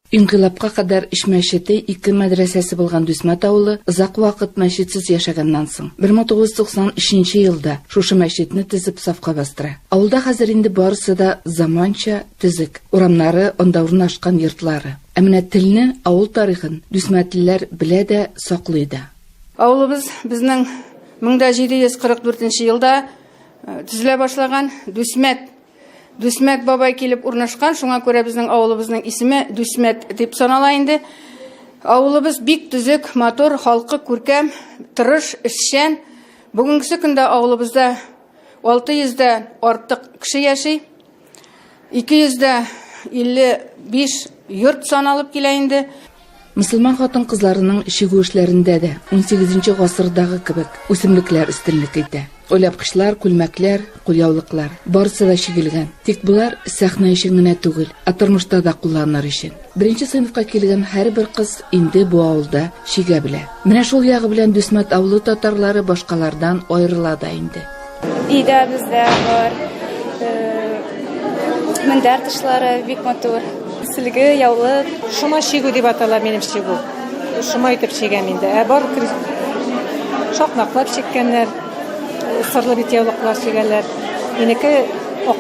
Инкыйлабка кадар иш мәчете 2 мәдрәсәсе булган Дүсмәт авылы озак вакыт мәчетсез яшәгәннән соң 1993 елда шушы мәчетне төзеп сафка бастыра. Авылда хәзер инде барысы да заманча төзек. Урамнары, анда урнашкан йортлары. Ә менә телне, авыл тарихын Дүсмәтлеләр белә дә саклый да. Авылыбыз безнең 1744 елда төзелә башлаган Дүсмәт бабай килеп урнашкан, шуңа күрә безнең авылыбызның исеме Дүсмәт дип санала инде. Авылыбыз бик төзек, матур, халкы күркәм, тырыш, эшчән. Бүгенге көндә авылыбызда 600 артык кеше яши. 255 йорт саналып килә инде. Мөселман хатын-кызларының шигү эшләрендә дә 18 гасырдагы кебек үсемлекләр өстенлек итә. Оляпкычлар, күлмәкләр, кулъяулыклар барысы да шигелгән. Тик булар сәхнә өчен генә түгел, тормышта да кулланыр өчен. Беренче сыйныфка килгән һәрбер кыз инде бу авылда шигә белә. Менә шул ягы белән Дүсмәт авылы татарлары башкалардан аерыла да инде. Өйдә бездә бар мендәр тышлары бик матур. Силге, яулык. Шума шигү дип атала минем шигү. Шума итеп шигәм инде. Бар шакмаклап шиккәннәр, сырлы бит яулыклар шигәләр. Минеке ок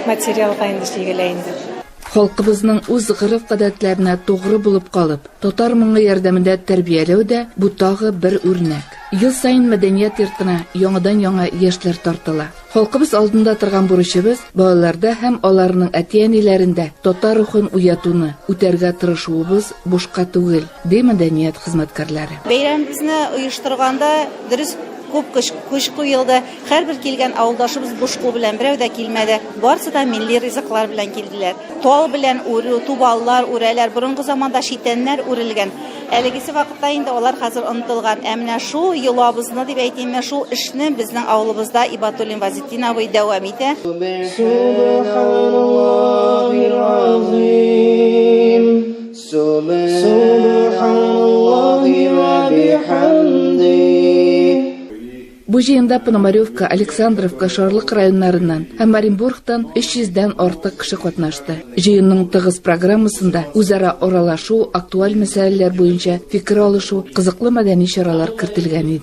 материалга инде шигелә инде. Халкыбызның үз гырыф-гадәтләренә тугры булып калып, татар моңы ярдәмендә тәрбияләү дә бу тагы бер үрнәк. Ел сайын мәдәният йортына яңадан-яңа яшьләр тартыла. Халкыбыз алдында торган бурычыбыз балаларда һәм аларның әти-әниләрендә татар рухын уятуны, үтәргә тырышуыбыз бушка түгел, ди мәдәният хезмәткәрләре. Бәйрәмебезне оештырганда дөрес күп көч куелды. Һәрбер килгән авылдашыбыз буш кул белән берәү дә килмәде. Барысы да милли ризыклар белән килделәр. Тал белән үрү, тубаллар үрәләр, борынгы заманда шитәннәр үрелгән. Әлегесе вакытта инде алар хәзер онытылган. Ә менә шу йолабызны дип әйтәм, шу эшне безнең авылыбызда Ибатуллин Вазитдин абый дәвам итә. Бу җыенда Пономаревка, Александровка, Шарлык районнарыннан һәм Оренбургтан 300-дән артык кеше катнашты. Җыенның тыгыз программасында үзара аралашу, актуаль мәсьәләләр буенча фикер алышу, кызыклы мәдәни чаралар кертелгән иде.